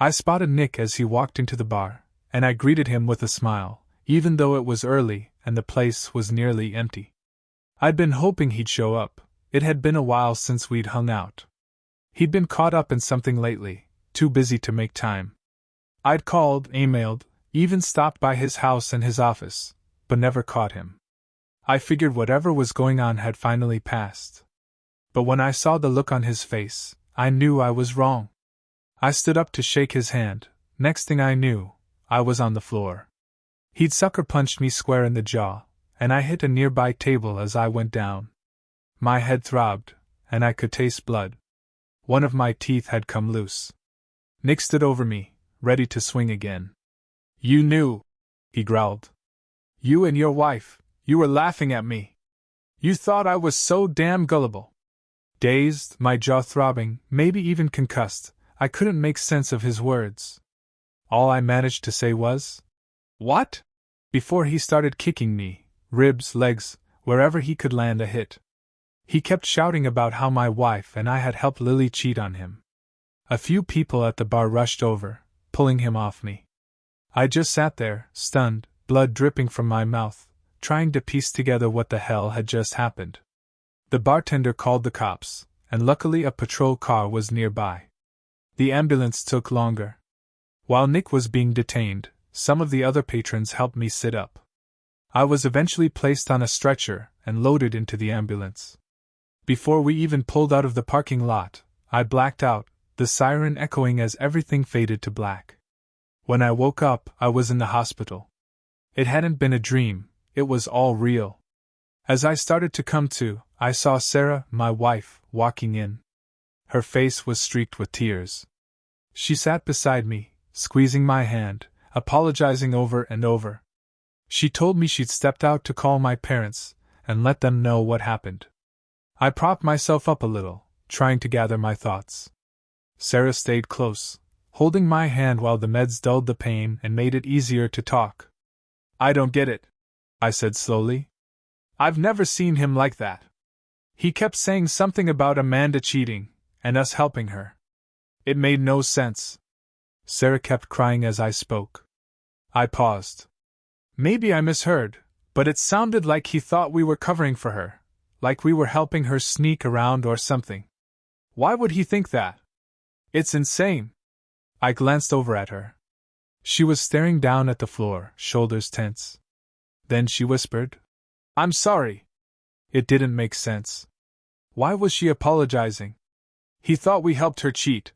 I spotted Nick as he walked into the bar, and I greeted him with a smile, even though it was early and the place was nearly empty. I'd been hoping he'd show up. It had been a while since we'd hung out. He'd been caught up in something lately, too busy to make time. I'd called, emailed, even stopped by his house and his office, but never caught him. I figured whatever was going on had finally passed. But when I saw the look on his face, I knew I was wrong. I stood up to shake his hand. Next thing I knew, I was on the floor. He'd sucker punched me square in the jaw, and I hit a nearby table as I went down. My head throbbed, and I could taste blood. One of my teeth had come loose. Nick stood over me, ready to swing again. "You knew," he growled. "You and your wife, you were laughing at me. You thought I was so damn gullible." Dazed, my jaw throbbing, maybe even concussed, I couldn't make sense of his words. All I managed to say was, "What?" before he started kicking me, ribs, legs, wherever he could land a hit. He kept shouting about how my wife and I had helped Lily cheat on him. A few people at the bar rushed over, pulling him off me. I just sat there, stunned, blood dripping from my mouth, trying to piece together what the hell had just happened. The bartender called the cops, and luckily a patrol car was nearby. The ambulance took longer. While Nick was being detained, some of the other patrons helped me sit up. I was eventually placed on a stretcher and loaded into the ambulance. Before we even pulled out of the parking lot, I blacked out, the siren echoing as everything faded to black. When I woke up, I was in the hospital. It hadn't been a dream, it was all real. As I started to come to, I saw Sarah, my wife, walking in. Her face was streaked with tears. She sat beside me, squeezing my hand, apologizing over and over. She told me she'd stepped out to call my parents and let them know what happened. I propped myself up a little, trying to gather my thoughts. Sarah stayed close, holding my hand while the meds dulled the pain and made it easier to talk. "I don't get it," I said slowly. "I've never seen him like that. He kept saying something about Amanda cheating, and us helping her. It made no sense." Sarah kept crying as I spoke. I paused. Maybe I misheard, but it sounded like he thought we were covering for her, like we were helping her sneak around or something. Why would he think that? It's insane. I glanced over at her. She was staring down at the floor, shoulders tense. Then she whispered, "I'm sorry." It didn't make sense. Why was she apologizing? "He thought we helped her cheat,"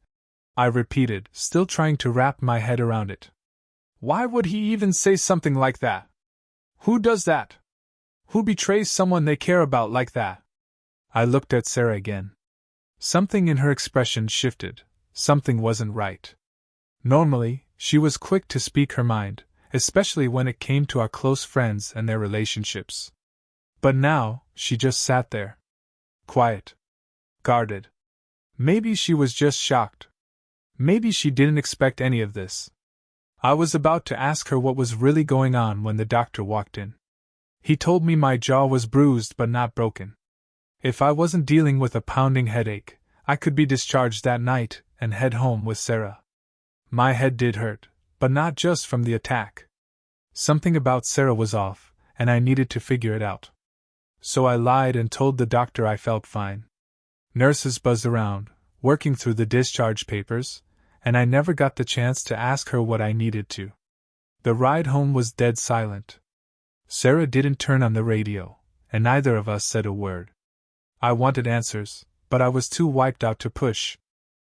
I repeated, still trying to wrap my head around it. Why would he even say something like that? Who does that? Who betrays someone they care about like that? I looked at Sarah again. Something in her expression shifted. Something wasn't right. Normally, she was quick to speak her mind, especially when it came to our close friends and their relationships. But now, she just sat there. Quiet. Guarded. Maybe she was just shocked. Maybe she didn't expect any of this. I was about to ask her what was really going on when the doctor walked in. He told me my jaw was bruised but not broken. If I wasn't dealing with a pounding headache, I could be discharged that night and head home with Sarah. My head did hurt, but not just from the attack. Something about Sarah was off, and I needed to figure it out. So I lied and told the doctor I felt fine. Nurses buzzed around, working through the discharge papers, and I never got the chance to ask her what I needed to. The ride home was dead silent. Sarah didn't turn on the radio, and neither of us said a word. I wanted answers, but I was too wiped out to push.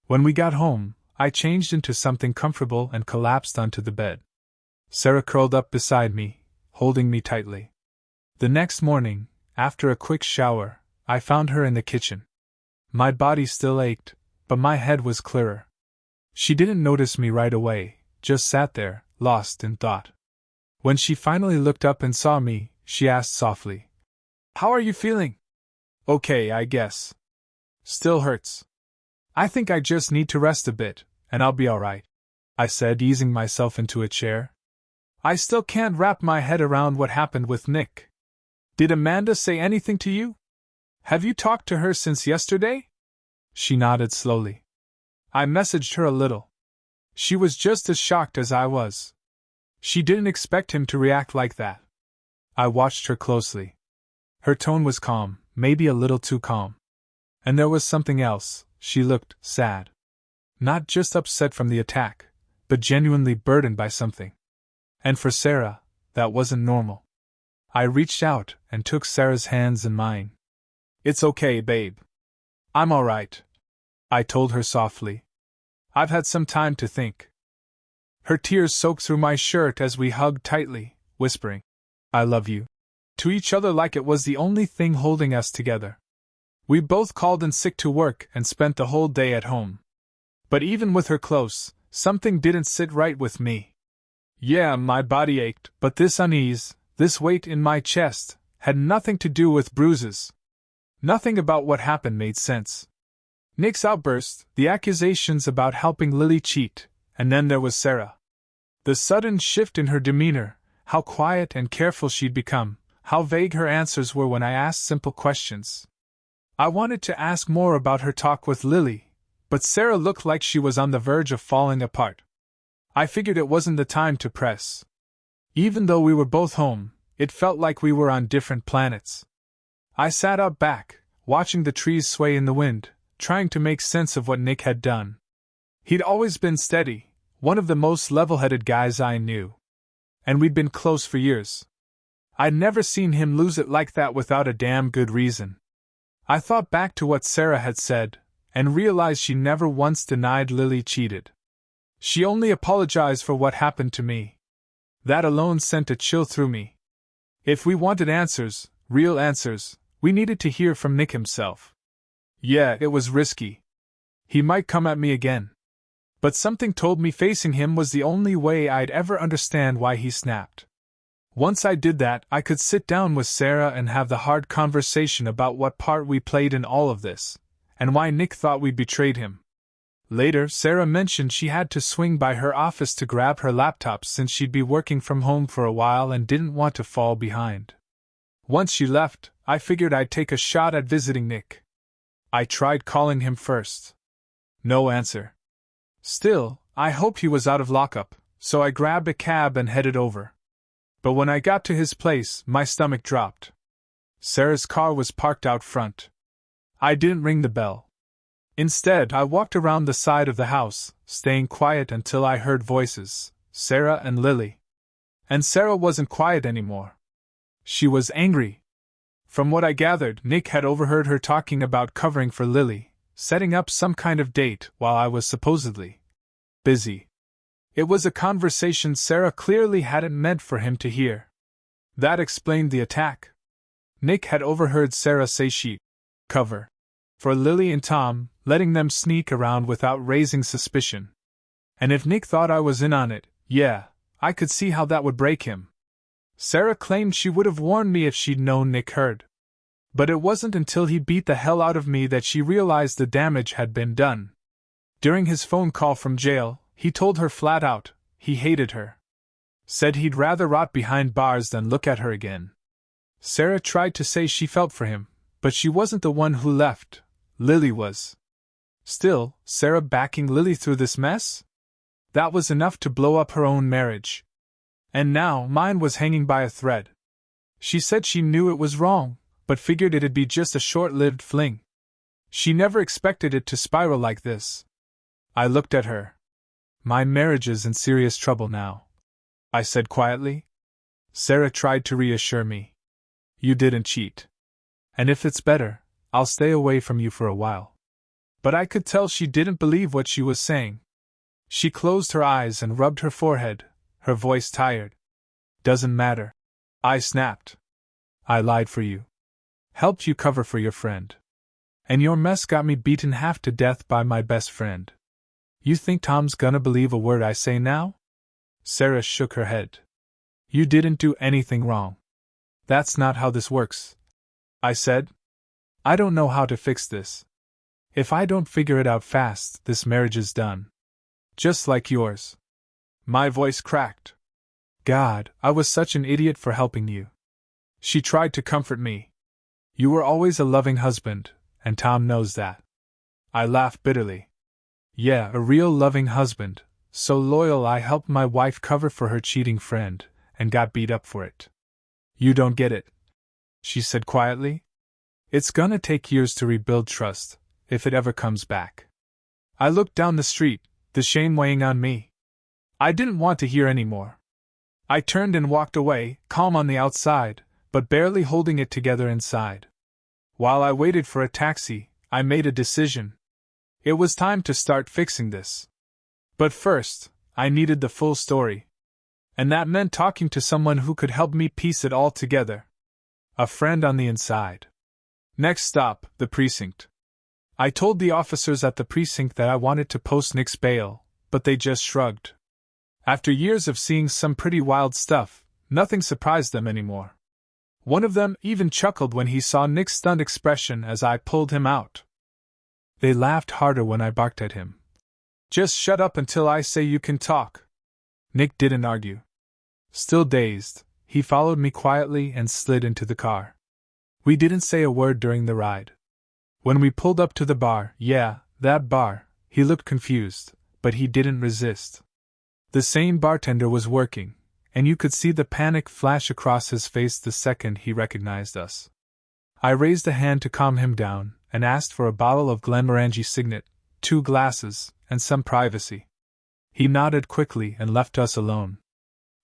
When we got home, I changed into something comfortable and collapsed onto the bed. Sarah curled up beside me, holding me tightly. The next morning, after a quick shower, I found her in the kitchen. My body still ached, but my head was clearer. She didn't notice me right away, just sat there, lost in thought. When she finally looked up and saw me, she asked softly, "How are you feeling?" "Okay, I guess. Still hurts. I think I just need to rest a bit, and I'll be alright," I said, easing myself into a chair. "I still can't wrap my head around what happened with Nick. Did Amanda say anything to you? Have you talked to her since yesterday?" She nodded slowly. "I messaged her a little. She was just as shocked as I was. She didn't expect him to react like that. I watched her closely. Her tone was calm, maybe a little too calm. And there was something else, she looked sad. Not just upset from the attack, but genuinely burdened by something. And for Sarah, that wasn't normal. I reached out and took Sarah's hands in mine. "It's okay, babe. I'm alright," I told her softly. "I've had some time to think." Her tears soaked through my shirt as we hugged tightly, whispering, "I love you," to each other like it was the only thing holding us together. We both called in sick to work and spent the whole day at home. But even with her close, something didn't sit right with me. Yeah, my body ached, but this unease, this weight in my chest, had nothing to do with bruises. Nothing about what happened made sense. Nick's outburst, the accusations about helping Lily cheat, and then there was Sarah. The sudden shift in her demeanor, how quiet and careful she'd become, how vague her answers were when I asked simple questions. I wanted to ask more about her talk with Lily, but Sarah looked like she was on the verge of falling apart. I figured it wasn't the time to press. Even though we were both home, it felt like we were on different planets. I sat up back, watching the trees sway in the wind, trying to make sense of what Nick had done. He'd always been steady, one of the most level-headed guys I knew. And we'd been close for years. I'd never seen him lose it like that without a damn good reason. I thought back to what Sarah had said, and realized she never once denied Lily cheated. She only apologized for what happened to me. That alone sent a chill through me. If we wanted answers, real answers, we needed to hear from Nick himself. Yeah, it was risky. He might come at me again. But something told me facing him was the only way I'd ever understand why he snapped. Once I did that, I could sit down with Sarah and have the hard conversation about what part we played in all of this, and why Nick thought we betrayed him. Later, Sarah mentioned she had to swing by her office to grab her laptop since she'd be working from home for a while and didn't want to fall behind. Once she left, I figured I'd take a shot at visiting Nick. I tried calling him first. No answer. Still, I hoped he was out of lockup, so I grabbed a cab and headed over. But when I got to his place, my stomach dropped. Sarah's car was parked out front. I didn't ring the bell. Instead, I walked around the side of the house, staying quiet until I heard voices, Sarah and Lily. And Sarah wasn't quiet anymore. She was angry. From what I gathered, Nick had overheard her talking about covering for Lily, setting up some kind of date while I was supposedly busy. It was a conversation Sarah clearly hadn't meant for him to hear. That explained the attack. Nick had overheard Sarah say she'd cover for Lily and Tom, letting them sneak around without raising suspicion. And if Nick thought I was in on it, yeah, I could see how that would break him. Sarah claimed she would have warned me if she'd known Nick heard. But it wasn't until he beat the hell out of me that she realized the damage had been done. During his phone call from jail, he told her flat out, he hated her. Said he'd rather rot behind bars than look at her again. Sarah tried to say she felt for him, but she wasn't the one who left. Lily was. Still, Sarah backing Lily through this mess? That was enough to blow up her own marriage. And now mine was hanging by a thread. She said she knew it was wrong, but figured it'd be just a short-lived fling. She never expected it to spiral like this. I looked at her. My marriage is in serious trouble now, I said quietly. Sarah tried to reassure me. You didn't cheat. And if it's better, I'll stay away from you for a while. But I could tell she didn't believe what she was saying. She closed her eyes and rubbed her forehead, her voice tired. Doesn't matter. I snapped. I lied for you. Helped you cover for your friend. And your mess got me beaten half to death by my best friend. You think Tom's gonna believe a word I say now? Sarah shook her head. You didn't do anything wrong. That's not how this works, I said. I don't know how to fix this. If I don't figure it out fast, this marriage is done. Just like yours. My voice cracked. God, I was such an idiot for helping you. She tried to comfort me. You were always a loving husband, and Tom knows that. I laughed bitterly. Yeah, a real loving husband, so loyal I helped my wife cover for her cheating friend, and got beat up for it. You don't get it, she said quietly. It's gonna take years to rebuild trust, if it ever comes back. I looked down the street, the shame weighing on me. I didn't want to hear any more. I turned and walked away, calm on the outside, but barely holding it together inside. While I waited for a taxi, I made a decision. It was time to start fixing this. But first, I needed the full story. And that meant talking to someone who could help me piece it all together. A friend on the inside. Next stop, the precinct. I told the officers at the precinct that I wanted to post Nick's bail, but they just shrugged. After years of seeing some pretty wild stuff, nothing surprised them anymore. One of them even chuckled when he saw Nick's stunned expression as I pulled him out. They laughed harder when I barked at him. Just shut up until I say you can talk. Nick didn't argue. Still dazed, he followed me quietly and slid into the car. We didn't say a word during the ride. When we pulled up to the bar, that bar, he looked confused, but he didn't resist. The same bartender was working, and you could see the panic flash across his face the second he recognized us. I raised a hand to calm him down, and asked for a bottle of Glenmorangie Signet, 2 glasses, and some privacy. He nodded quickly and left us alone.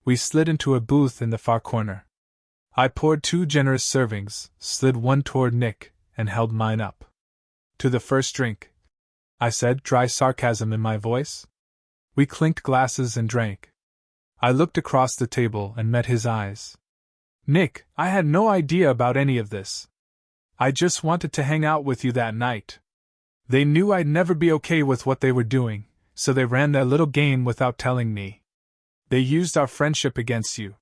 We slid into a booth in the far corner. I poured 2 generous servings, slid one toward Nick, and held mine up. To the first drink, I said, dry sarcasm in my voice. We clinked glasses and drank. I looked across the table and met his eyes. Nick, I had no idea about any of this. I just wanted to hang out with you that night. They knew I'd never be okay with what they were doing, so they ran their little game without telling me. They used our friendship against you.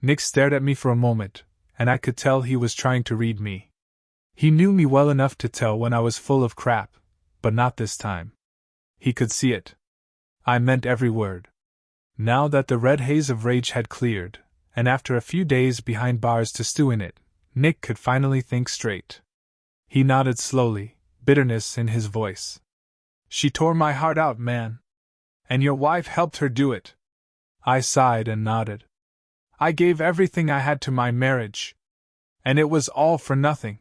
Nick stared at me for a moment, and I could tell he was trying to read me. He knew me well enough to tell when I was full of crap, but not this time. He could see it. I meant every word. Now that the red haze of rage had cleared, and after a few days behind bars to stew in it, Nick could finally think straight. He nodded slowly, bitterness in his voice. She tore my heart out, man. And your wife helped her do it. I sighed and nodded. I gave everything I had to my marriage. And it was all for nothing.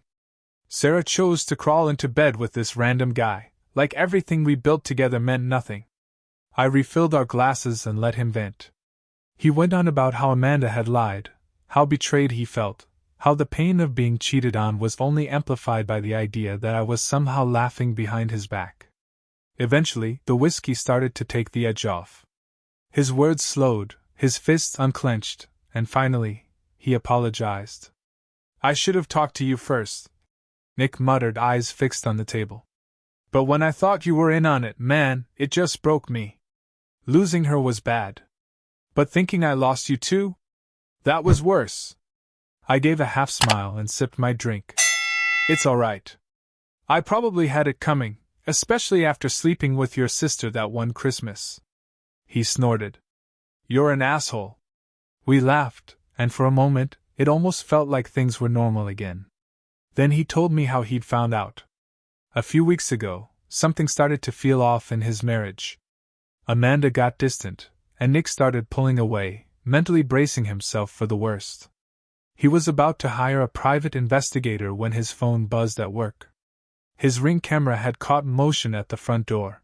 Sarah chose to crawl into bed with this random guy, like everything we built together meant nothing. I refilled our glasses and let him vent. He went on about how Amanda had lied, how betrayed he felt, how the pain of being cheated on was only amplified by the idea that I was somehow laughing behind his back. Eventually, the whiskey started to take the edge off. His words slowed, his fists unclenched, and finally, he apologized. I should have talked to you first, Nick muttered, eyes fixed on the table. But when I thought you were in on it, man, it just broke me. Losing her was bad. But thinking I lost you too? That was worse. I gave a half smile and sipped my drink. It's all right. I probably had it coming, especially after sleeping with your sister that one Christmas. He snorted. You're an asshole. We laughed, and for a moment, it almost felt like things were normal again. Then he told me how he'd found out. A few weeks ago, something started to feel off in his marriage. Amanda got distant, and Nick started pulling away, mentally bracing himself for the worst. He was about to hire a private investigator when his phone buzzed at work. His Ring camera had caught motion at the front door.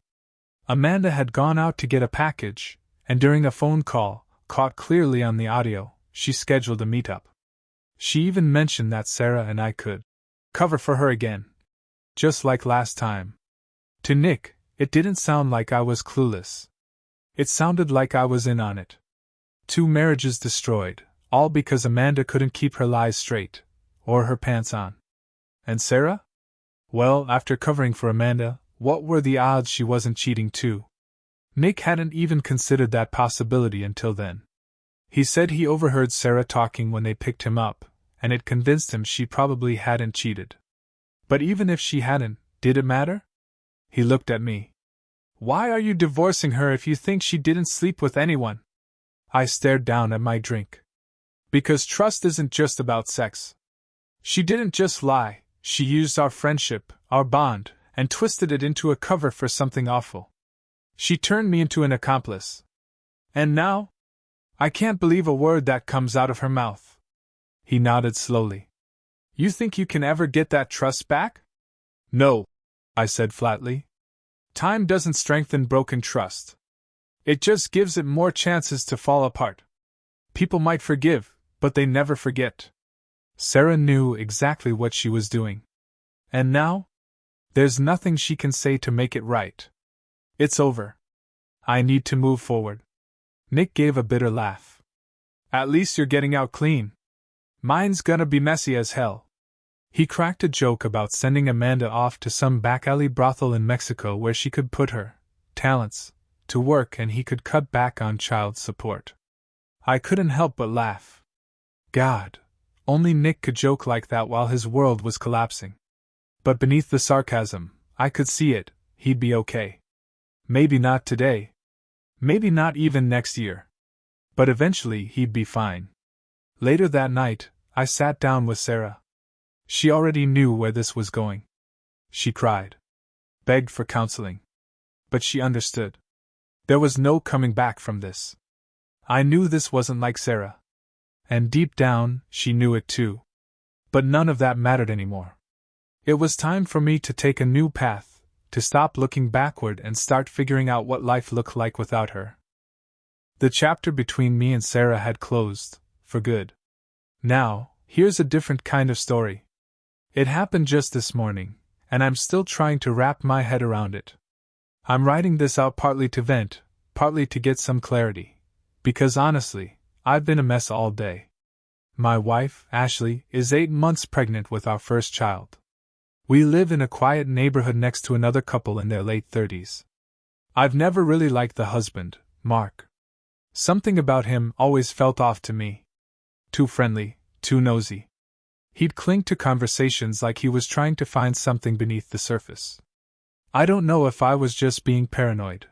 Amanda had gone out to get a package, and during a phone call, caught clearly on the audio, she scheduled a meetup. She even mentioned that Sarah and I could cover for her again. Just like last time. To Nick, it didn't sound like I was clueless. It sounded like I was in on it. 2 marriages destroyed, all because Amanda couldn't keep her lies straight, or her pants on. And Sarah? Well, after covering for Amanda, what were the odds she wasn't cheating too? Nick hadn't even considered that possibility until then. He said he overheard Sarah talking when they picked him up, and it convinced him she probably hadn't cheated. But even if she hadn't, did it matter? He looked at me. Why are you divorcing her if you think she didn't sleep with anyone? I stared down at my drink. Because trust isn't just about sex. She didn't just lie, she used our friendship, our bond, and twisted it into a cover for something awful. She turned me into an accomplice. And now? I can't believe a word that comes out of her mouth. He nodded slowly. You think you can ever get that trust back? No, I said flatly. Time doesn't strengthen broken trust. It just gives it more chances to fall apart. People might forgive, but they never forget. Sarah knew exactly what she was doing. And now? There's nothing she can say to make it right. It's over. I need to move forward. Nick gave a bitter laugh. At least you're getting out clean. Mine's gonna be messy as hell. He cracked a joke about sending Amanda off to some back alley brothel in Mexico where she could put her talents to work and he could cut back on child support. I couldn't help but laugh. God, only Nick could joke like that while his world was collapsing. But beneath the sarcasm, I could see it, he'd be okay. Maybe not today. Maybe not even next year. But eventually he'd be fine. Later that night, I sat down with Sarah. She already knew where this was going. She cried. Begged for counseling. But she understood. There was no coming back from this. I knew this wasn't like Sarah. And deep down, she knew it too. But none of that mattered anymore. It was time for me to take a new path, to stop looking backward and start figuring out what life looked like without her. The chapter between me and Sarah had closed, for good. Now, here's a different kind of story. It happened just this morning, and I'm still trying to wrap my head around it. I'm writing this out partly to vent, partly to get some clarity. Because honestly, I've been a mess all day. My wife, Ashley, is 8 months pregnant with our first child. We live in a quiet neighborhood next to another couple in their late 30s. I've never really liked the husband, Mark. Something about him always felt off to me. Too friendly, too nosy. He'd cling to conversations like he was trying to find something beneath the surface. I don't know if I was just being paranoid,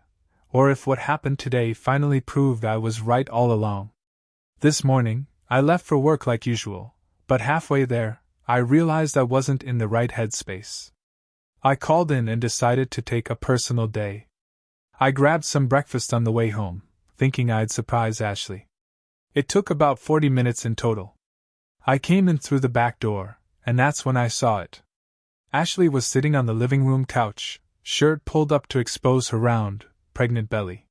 or if what happened today finally proved I was right all along. This morning, I left for work like usual, but halfway there, I realized I wasn't in the right headspace. I called in and decided to take a personal day. I grabbed some breakfast on the way home, thinking I'd surprise Ashley. It took about 40 minutes in total. I came in through the back door, and that's when I saw it. Ashley was sitting on the living room couch, shirt pulled up to expose her round, pregnant belly.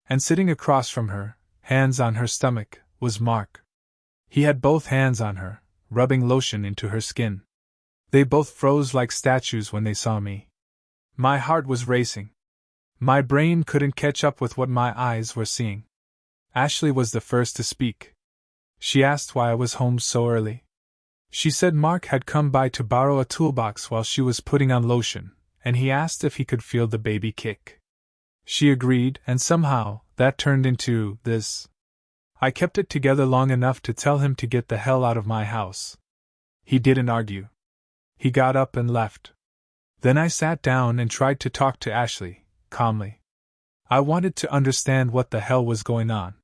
And sitting across from her, hands on her stomach, was Mark. He had both hands on her, rubbing lotion into her skin. They both froze like statues when they saw me. My heart was racing. My brain couldn't catch up with what my eyes were seeing. Ashley was the first to speak. She asked why I was home so early. She said Mark had come by to borrow a toolbox while she was putting on lotion, and he asked if he could feel the baby kick. She agreed, and somehow, that turned into this. I kept it together long enough to tell him to get the hell out of my house. He didn't argue. He got up and left. Then I sat down and tried to talk to Ashley, calmly. I wanted to understand what the hell was going on.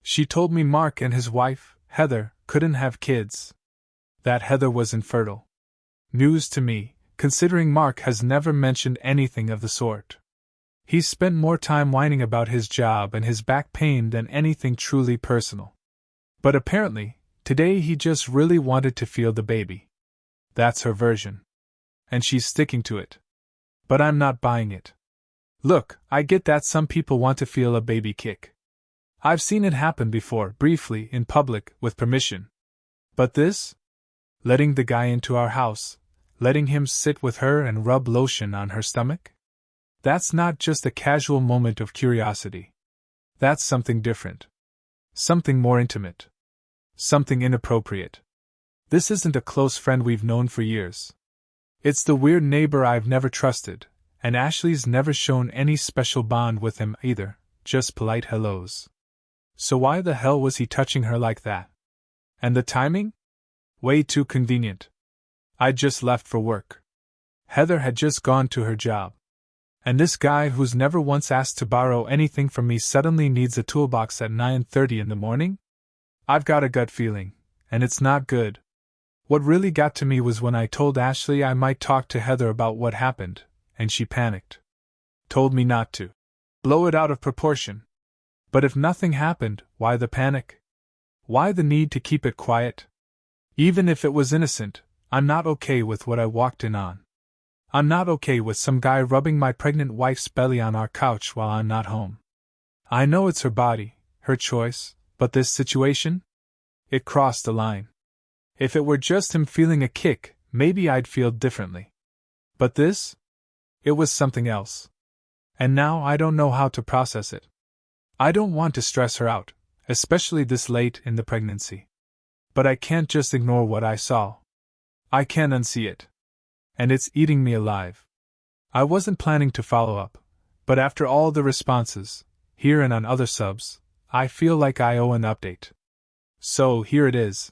She told me Mark and his wife, Heather, couldn't have kids. That Heather was infertile. News to me, considering Mark has never mentioned anything of the sort. He's spent more time whining about his job and his back pain than anything truly personal. But apparently, today he just really wanted to feel the baby. That's her version. And she's sticking to it. But I'm not buying it. Look, I get that some people want to feel a baby kick. I've seen it happen before, briefly, in public, with permission. But this? Letting the guy into our house, letting him sit with her and rub lotion on her stomach? That's not just a casual moment of curiosity. That's something different. Something more intimate. Something inappropriate. This isn't a close friend we've known for years. It's the weird neighbor I've never trusted, and Ashley's never shown any special bond with him either, just polite hellos. So why the hell was he touching her like that? And the timing? Way too convenient. I'd just left for work. Heather had just gone to her job. And this guy who's never once asked to borrow anything from me suddenly needs a toolbox at 9:30 in the morning? I've got a gut feeling, and it's not good. What really got to me was when I told Ashley I might talk to Heather about what happened, and she panicked. Told me not to. blow it out of proportion. But if nothing happened, why the panic? Why the need to keep it quiet? Even if it was innocent, I'm not okay with what I walked in on. I'm not okay with some guy rubbing my pregnant wife's belly on our couch while I'm not home. I know it's her body, her choice, but this situation? It crossed the line. If it were just him feeling a kick, maybe I'd feel differently. But this? It was something else. And now I don't know how to process it. I don't want to stress her out, especially this late in the pregnancy. But I can't just ignore what I saw. I can't unsee it. And it's eating me alive. I wasn't planning to follow up, but after all the responses, here and on other subs, I feel like I owe an update. So here it is.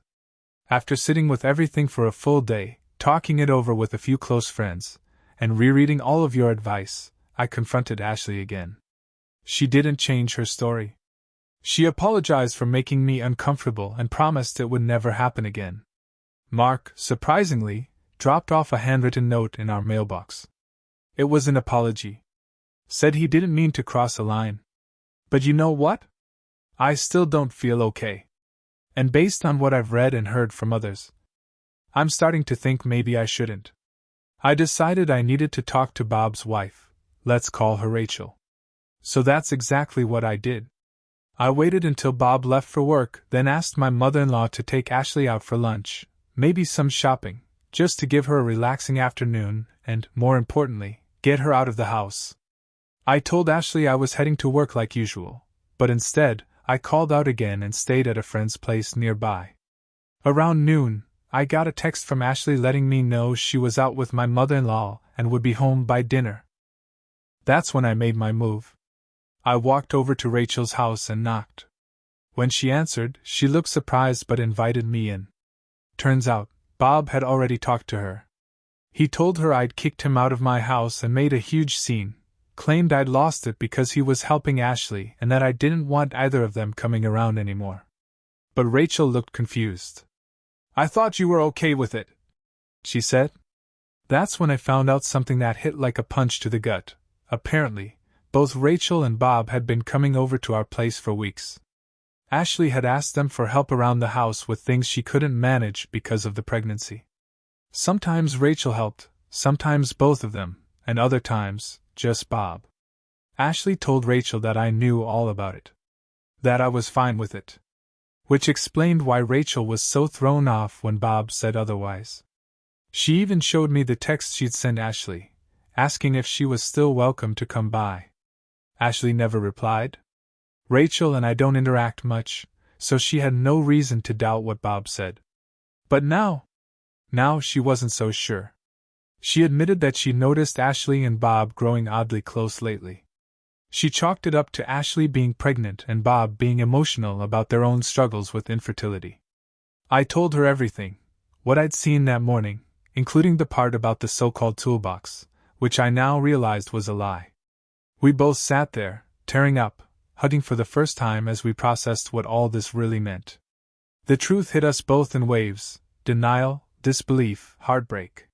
After sitting with everything for a full day, talking it over with a few close friends, and rereading all of your advice, I confronted Ashley again. She didn't change her story. She apologized for making me uncomfortable and promised it would never happen again. Mark, surprisingly, dropped off a handwritten note in our mailbox. It was an apology. Said he didn't mean to cross a line. But you know what? I still don't feel okay. And based on what I've read and heard from others, I'm starting to think maybe I shouldn't. I decided I needed to talk to Bob's wife. Let's call her Rachel. So that's exactly what I did. I waited until Bob left for work, then asked my mother-in-law to take Ashley out for lunch, maybe some shopping, just to give her a relaxing afternoon and, more importantly, get her out of the house. I told Ashley I was heading to work like usual, but instead, I called out again and stayed at a friend's place nearby. Around noon, I got a text from Ashley letting me know she was out with my mother-in-law and would be home by dinner. That's when I made my move. I walked over to Rachel's house and knocked. When she answered, she looked surprised but invited me in. Turns out, Bob had already talked to her. He told her I'd kicked him out of my house and made a huge scene, claimed I'd lost it because he was helping Ashley and that I didn't want either of them coming around anymore. But Rachel looked confused. "I thought you were okay with it," she said. That's when I found out something that hit like a punch to the gut. Apparently, both Rachel and Bob had been coming over to our place for weeks. Ashley had asked them for help around the house with things she couldn't manage because of the pregnancy. Sometimes Rachel helped, sometimes both of them, and other times, just Bob. Ashley told Rachel that I knew all about it. That I was fine with it. Which explained why Rachel was so thrown off when Bob said otherwise. She even showed me the text she'd sent Ashley, asking if she was still welcome to come by. Ashley never replied. Rachel and I don't interact much, so she had no reason to doubt what Bob said. But now she wasn't so sure. She admitted that she noticed Ashley and Bob growing oddly close lately. She chalked it up to Ashley being pregnant and Bob being emotional about their own struggles with infertility. I told her everything, what I'd seen that morning, including the part about the so-called toolbox, which I now realized was a lie. We both sat there, tearing up, hugging for the first time as we processed what all this really meant. The truth hit us both in waves: denial, disbelief, heartbreak.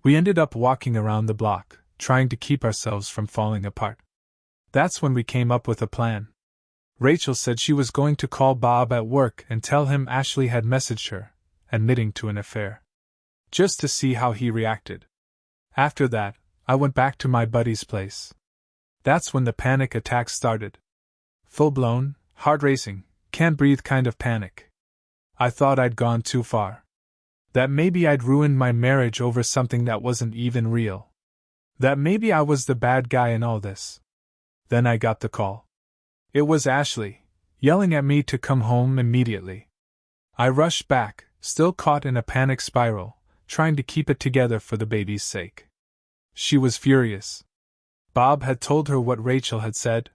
We ended up walking around the block, trying to keep ourselves from falling apart. That's when we came up with a plan. Rachel said she was going to call Bob at work and tell him Ashley had messaged her, admitting to an affair. Just to see how he reacted. After that, I went back to my buddy's place. That's when the panic attack started. Full-blown, heart-racing, can't-breathe kind of panic. I thought I'd gone too far. That maybe I'd ruined my marriage over something that wasn't even real. That maybe I was the bad guy in all this. Then I got the call. It was Ashley, yelling at me to come home immediately. I rushed back, still caught in a panic spiral, trying to keep it together for the baby's sake. She was furious. Bob had told her what Rachel had said.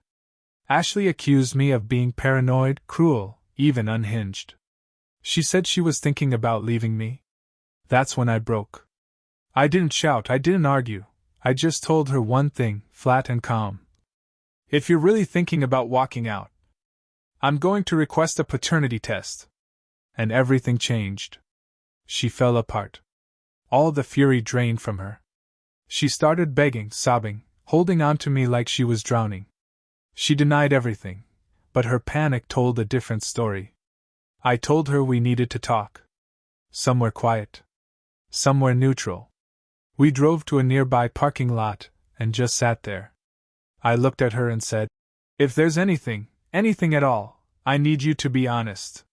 Ashley accused me of being paranoid, cruel, even unhinged. She said she was thinking about leaving me. That's when I broke. I didn't shout, I didn't argue. I just told her one thing, flat and calm. If you're really thinking about walking out, I'm going to request a paternity test. And everything changed. She fell apart. All the fury drained from her. She started begging, sobbing, holding on to me like she was drowning. She denied everything, but her panic told a different story. I told her we needed to talk. Somewhere quiet. Somewhere neutral. We drove to a nearby parking lot and just sat there. I looked at her and said, "If there's anything at all, I need you to be honest.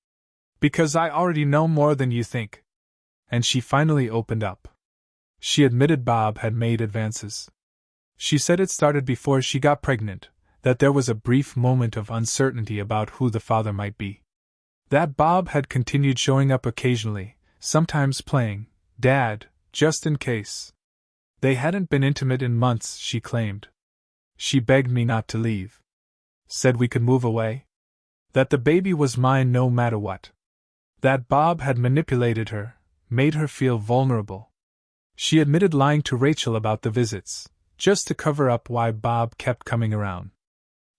Because I already know more than you think." And she finally opened up. She admitted Bob had made advances. She said it started before she got pregnant, that there was a brief moment of uncertainty about who the father might be. That Bob had continued showing up occasionally, sometimes playing Dad, just in case. They hadn't been intimate in months, she claimed. She begged me not to leave. Said we could move away. That the baby was mine no matter what. That Bob had manipulated her, made her feel vulnerable. She admitted lying to Rachel about the visits, just to cover up why Bob kept coming around.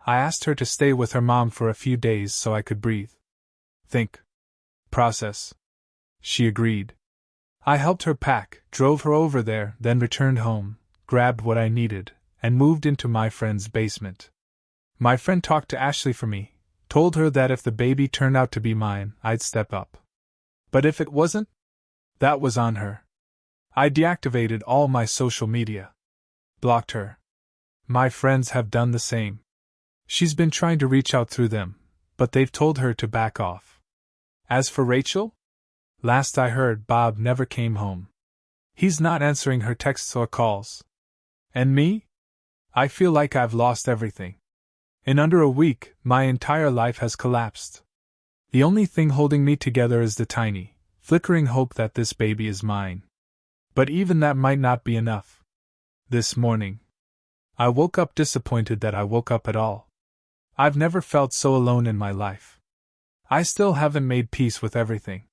I asked her to stay with her mom for a few days so I could breathe. Think. Process. She agreed. I helped her pack, drove her over there, then returned home, grabbed what I needed, and moved into my friend's basement. My friend talked to Ashley for me, told her that if the baby turned out to be mine, I'd step up. But if it wasn't, that was on her. I deactivated all my social media. Blocked her. My friends have done the same. She's been trying to reach out through them, but they've told her to back off. As for Rachel? Last I heard, Bob never came home. He's not answering her texts or calls. And me? I feel like I've lost everything. In under a week, my entire life has collapsed. The only thing holding me together is the tiny, flickering hope that this baby is mine. But even that might not be enough. This morning, I woke up disappointed that I woke up at all. I've never felt so alone in my life. I still haven't made peace with everything.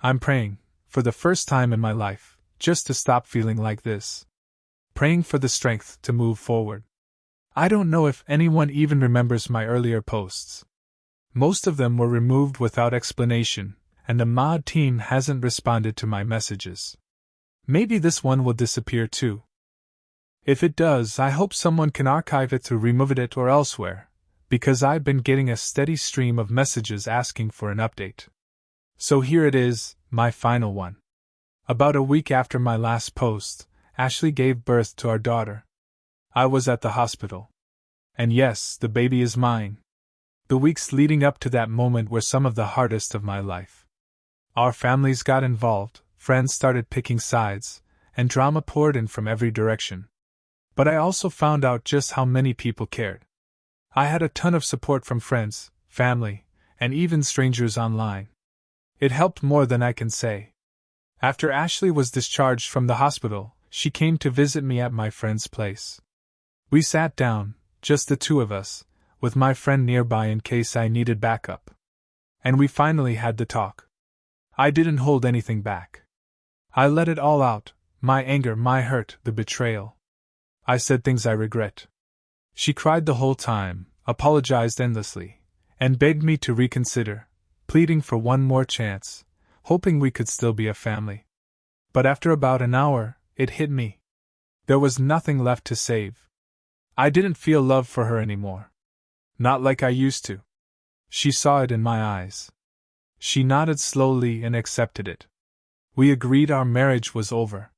I'm praying, for the first time in my life, just to stop feeling like this. Praying for the strength to move forward. I don't know if anyone even remembers my earlier posts. Most of them were removed without explanation, and the mod team hasn't responded to my messages. Maybe this one will disappear too. If it does, I hope someone can archive it through Remove It or elsewhere, because I've been getting a steady stream of messages asking for an update. So here it is, my final one. About a week after my last post, Ashley gave birth to our daughter. I was at the hospital. And yes, the baby is mine. The weeks leading up to that moment were some of the hardest of my life. Our families got involved, friends started picking sides, and drama poured in from every direction. But I also found out just how many people cared. I had a ton of support from friends, family, and even strangers online. It helped more than I can say. After Ashley was discharged from the hospital, she came to visit me at my friend's place. We sat down, just the two of us, with my friend nearby in case I needed backup. And we finally had the talk. I didn't hold anything back. I let it all out, my anger, my hurt, the betrayal. I said things I regret. She cried the whole time, apologized endlessly, and begged me to reconsider, pleading for one more chance, hoping we could still be a family. But after about an hour, it hit me. There was nothing left to save. I didn't feel love for her anymore. Not like I used to. She saw it in my eyes. She nodded slowly and accepted it. We agreed our marriage was over.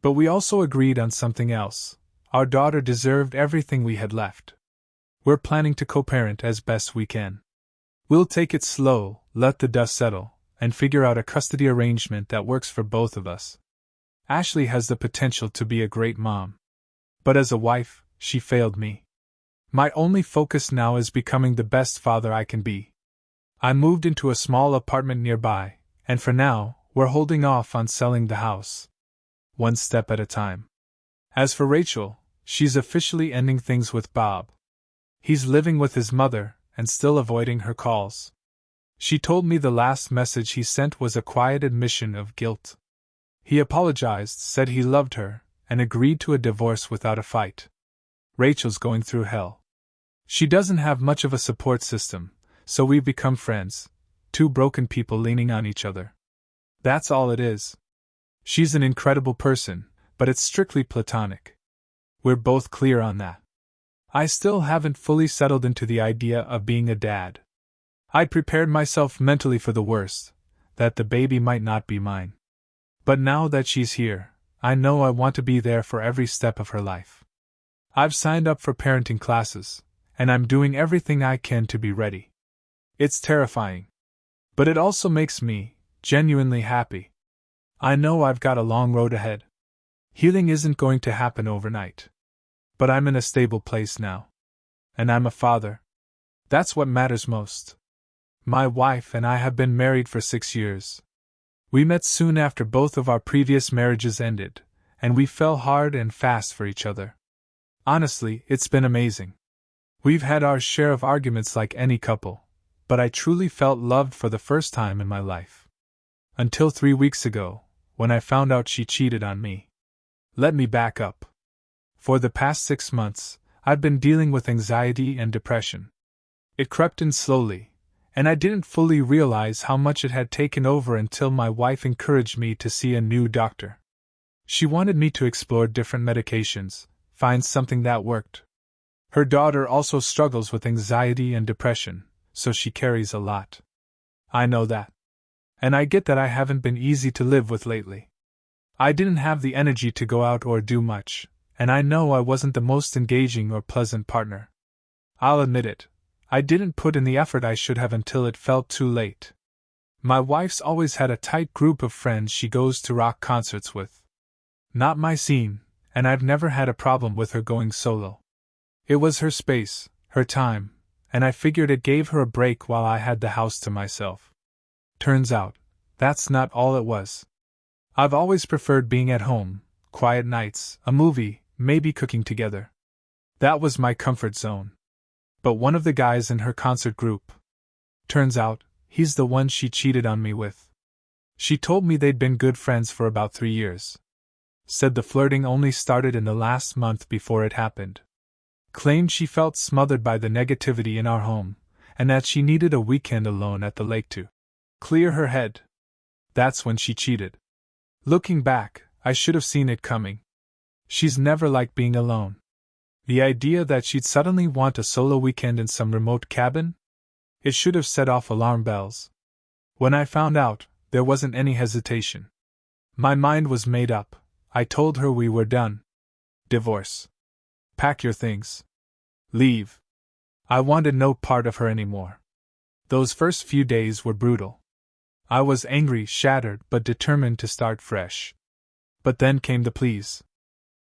But we also agreed on something else. Our daughter deserved everything we had left. We're planning to co-parent as best we can. We'll take it slow, let the dust settle, and figure out a custody arrangement that works for both of us. Ashley has the potential to be a great mom. But as a wife, she failed me. My only focus now is becoming the best father I can be. I moved into a small apartment nearby, and for now, we're holding off on selling the house. One step at a time. As for Rachel, she's officially ending things with Bob. He's living with his mother, and still avoiding her calls. She told me the last message he sent was a quiet admission of guilt. He apologized, said he loved her, and agreed to a divorce without a fight. Rachel's going through hell. She doesn't have much of a support system, so we've become friends, two broken people leaning on each other. That's all it is. She's an incredible person, but it's strictly platonic. We're both clear on that. I still haven't fully settled into the idea of being a dad. I'd prepared myself mentally for the worst, that the baby might not be mine. But now that she's here, I know I want to be there for every step of her life. I've signed up for parenting classes, and I'm doing everything I can to be ready. It's terrifying. But it also makes me genuinely happy. I know I've got a long road ahead. Healing isn't going to happen overnight. But I'm in a stable place now. And I'm a father. That's what matters most. My wife and I have been married for 6 years. We met soon after both of our previous marriages ended, and we fell hard and fast for each other. Honestly, it's been amazing. We've had our share of arguments like any couple, but I truly felt loved for the first time in my life. Until 3 weeks ago, when I found out she cheated on me. Let me back up. For the past 6 months, I'd been dealing with anxiety and depression. It crept in slowly, and I didn't fully realize how much it had taken over until my wife encouraged me to see a new doctor. She wanted me to explore different medications, find something that worked. Her daughter also struggles with anxiety and depression, so she carries a lot. I know that. And I get that I haven't been easy to live with lately. I didn't have the energy to go out or do much, and I know I wasn't the most engaging or pleasant partner. I'll admit it. I didn't put in the effort I should have until it felt too late. My wife's always had a tight group of friends she goes to rock concerts with. Not my scene, and I've never had a problem with her going solo. It was her space, her time, and I figured it gave her a break while I had the house to myself. Turns out, that's not all it was. I've always preferred being at home, quiet nights, a movie, maybe cooking together. That was my comfort zone. But one of the guys in her concert group. Turns out, he's the one she cheated on me with. She told me they'd been good friends for about 3 years. Said the flirting only started in the last month before it happened. Claimed she felt smothered by the negativity in our home, and that she needed a weekend alone at the lake to clear her head. That's when she cheated. Looking back, I should have seen it coming. She's never liked being alone. The idea that she'd suddenly want a solo weekend in some remote cabin? It should have set off alarm bells. When I found out, there wasn't any hesitation. My mind was made up. I told her we were done. Divorce. Pack your things. Leave. I wanted no part of her anymore. Those first few days were brutal. I was angry, shattered, but determined to start fresh. But then came the pleas.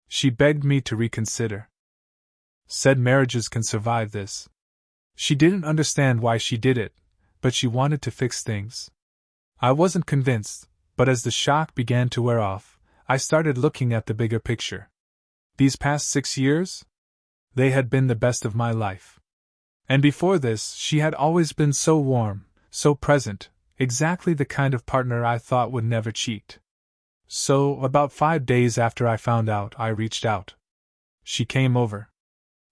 She begged me to reconsider. Said marriages can survive this. She didn't understand why she did it, but she wanted to fix things. I wasn't convinced, but as the shock began to wear off, I started looking at the bigger picture. These past 6 years? They had been the best of my life. And before this, she had always been so warm, so present, exactly the kind of partner I thought would never cheat. So, about 5 days after I found out, I reached out. She came over.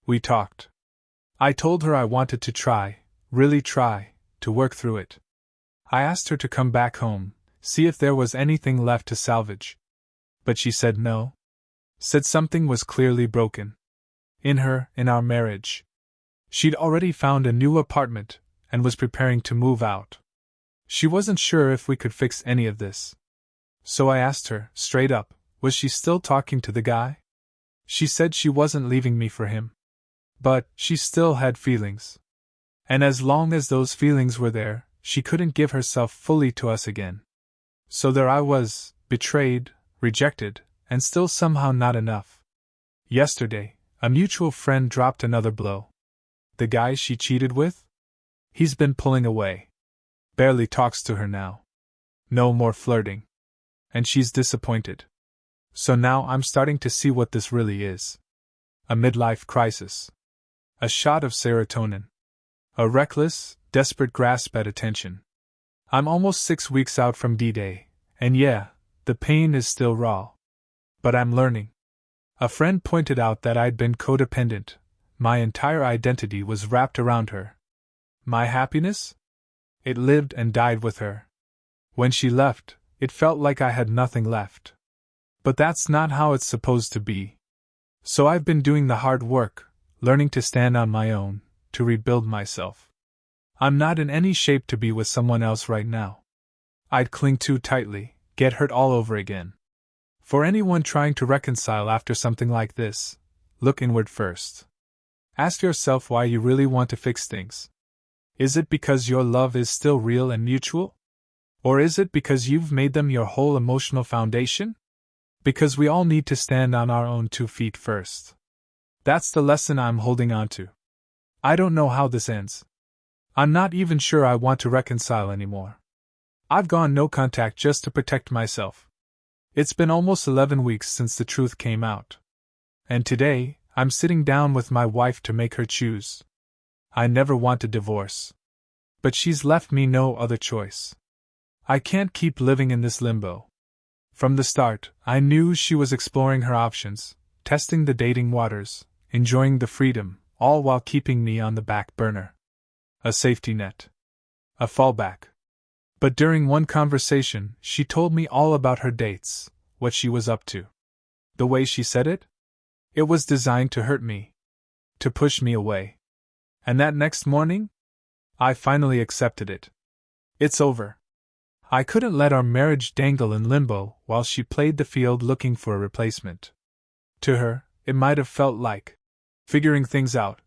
We talked. I told her I wanted to try, really try, to work through it. I asked her to come back home, see if there was anything left to salvage. But she said no. Said something was clearly broken. In our marriage. She'd already found a new apartment, and was preparing to move out. She wasn't sure if we could fix any of this. So I asked her, straight up, was she still talking to the guy? She said she wasn't leaving me for him. But she still had feelings. And as long as those feelings were there, she couldn't give herself fully to us again. So there I was, betrayed, rejected, and still somehow not enough. Yesterday, a mutual friend dropped another blow. The guy she cheated with? He's been pulling away. Barely talks to her now. No more flirting. And she's disappointed. So now I'm starting to see what this really is. A midlife crisis. A shot of serotonin. A reckless, desperate grasp at attention. I'm almost 6 weeks out from D-Day, and yeah, the pain is still raw. But I'm learning. A friend pointed out that I'd been codependent. My entire identity was wrapped around her. My happiness? It lived and died with her. When she left, it felt like I had nothing left. But that's not how it's supposed to be. So I've been doing the hard work, learning to stand on my own, to rebuild myself. I'm not in any shape to be with someone else right now. I'd cling too tightly, get hurt all over again. For anyone trying to reconcile after something like this, look inward first. Ask yourself why you really want to fix things. Is it because your love is still real and mutual? Or is it because you've made them your whole emotional foundation? Because we all need to stand on our own 2 feet first. That's the lesson I'm holding on to. I don't know how this ends. I'm not even sure I want to reconcile anymore. I've gone no contact just to protect myself. It's been almost 11 weeks since the truth came out. And today, I'm sitting down with my wife to make her choose. I never want a divorce. But she's left me no other choice. I can't keep living in this limbo. From the start, I knew she was exploring her options, testing the dating waters, enjoying the freedom, all while keeping me on the back burner. A safety net. A fallback. But during one conversation, she told me all about her dates, what she was up to. The way she said it? It was designed to hurt me. To push me away. And that next morning? I finally accepted it. It's over. I couldn't let our marriage dangle in limbo while she played the field looking for a replacement. To her, it might have felt like figuring things out.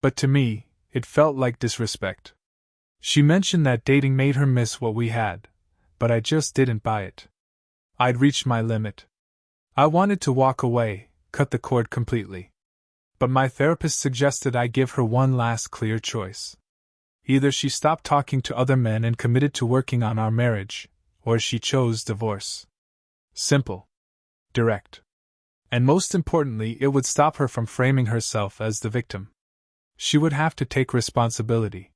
But to me, it felt like disrespect. She mentioned that dating made her miss what we had, but I just didn't buy it. I'd reached my limit. I wanted to walk away, cut the cord completely. But my therapist suggested I give her one last clear choice. Either she stopped talking to other men and committed to working on our marriage, or she chose divorce. Simple. Direct. And most importantly, it would stop her from framing herself as the victim. She would have to take responsibility.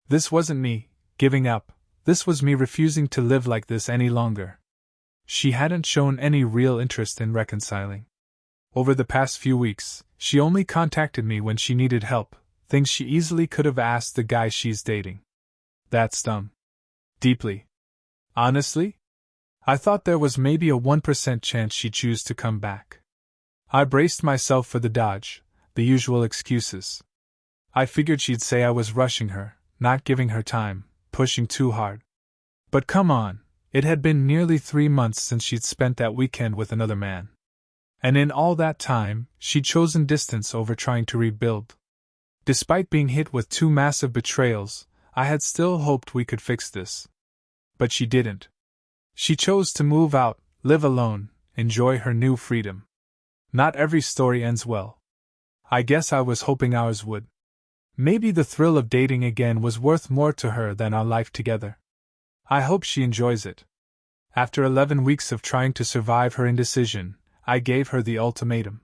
This wasn't me giving up, this was me refusing to live like this any longer. She hadn't shown any real interest in reconciling. Over the past few weeks, she only contacted me when she needed help, things she easily could have asked the guy she's dating. That stung. Deeply. Honestly? I thought there was maybe a 1% chance she'd choose to come back. I braced myself for the dodge, the usual excuses. I figured she'd say I was rushing her, not giving her time, pushing too hard. But come on, it had been nearly 3 months since she'd spent that weekend with another man. And in all that time, she'd chosen distance over trying to rebuild. Despite being hit with 2 massive betrayals, I had still hoped we could fix this. But she didn't. She chose to move out, live alone, enjoy her new freedom. Not every story ends well. I guess I was hoping ours would. Maybe the thrill of dating again was worth more to her than our life together. I hope she enjoys it. After 11 weeks of trying to survive her indecision, I gave her the ultimatum.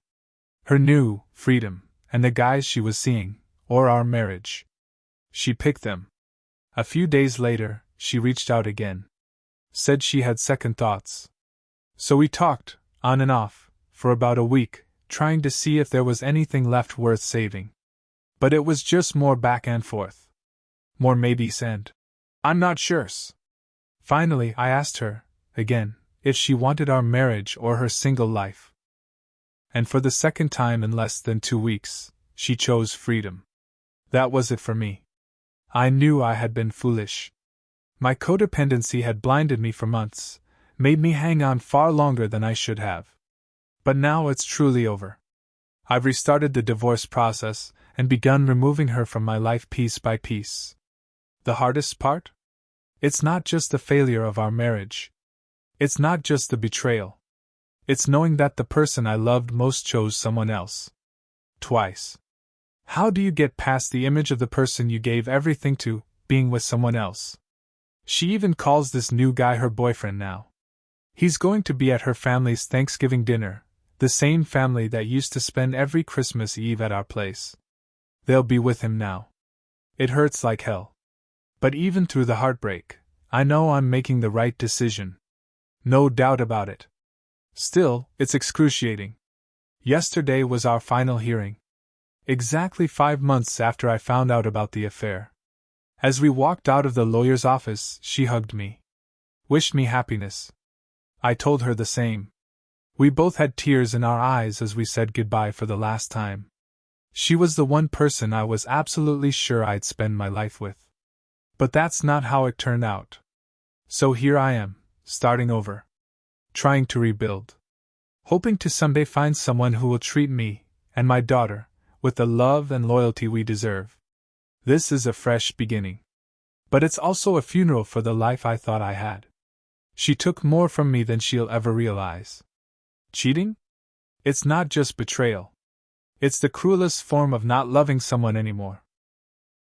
Her new freedom, and the guys she was seeing, or our marriage. She picked them. A few days later, she reached out again. Said she had second thoughts. So we talked, on and off, for about a week, trying to see if there was anything left worth saving. But it was just more back and forth. More maybes and I'm not sure's. Finally, I asked her, again, if she wanted our marriage or her single life. And for the second time in less than 2 weeks, she chose freedom. That was it for me. I knew I had been foolish. My codependency had blinded me for months, made me hang on far longer than I should have. But now it's truly over. I've restarted the divorce process and begun removing her from my life piece by piece. The hardest part? It's not just the failure of our marriage. It's not just the betrayal. It's knowing that the person I loved most chose someone else. Twice. How do you get past the image of the person you gave everything to, being with someone else? She even calls this new guy her boyfriend now. He's going to be at her family's Thanksgiving dinner, the same family that used to spend every Christmas Eve at our place. They'll be with him now. It hurts like hell. But even through the heartbreak, I know I'm making the right decision. No doubt about it. Still, it's excruciating. Yesterday was our final hearing. Exactly 5 months after I found out about the affair. As we walked out of the lawyer's office, she hugged me. Wished me happiness. I told her the same. We both had tears in our eyes as we said goodbye for the last time. She was the one person I was absolutely sure I'd spend my life with. But that's not how it turned out. So here I am, starting over. Trying to rebuild. Hoping to someday find someone who will treat me, and my daughter, with the love and loyalty we deserve. This is a fresh beginning. But it's also a funeral for the life I thought I had. She took more from me than she'll ever realize. Cheating? It's not just betrayal. It's the cruelest form of not loving someone anymore.